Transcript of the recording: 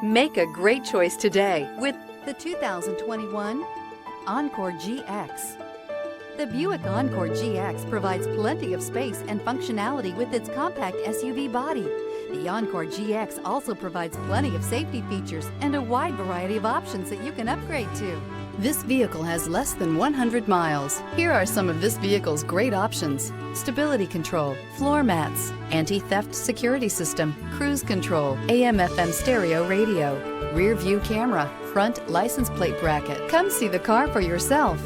Make a great choice today with the 2021 Encore GX. The Buick Encore GX provides plenty of space and functionality with its compact SUV body. The Encore GX also provides plenty of safety features and a wide variety of options that you can upgrade to. This vehicle has less than 100 miles. Here are some of this vehicle's great options: stability control, floor mats, anti-theft security system, cruise control, AM/FM stereo radio, rear view camera, front license plate bracket. Come see the car for yourself.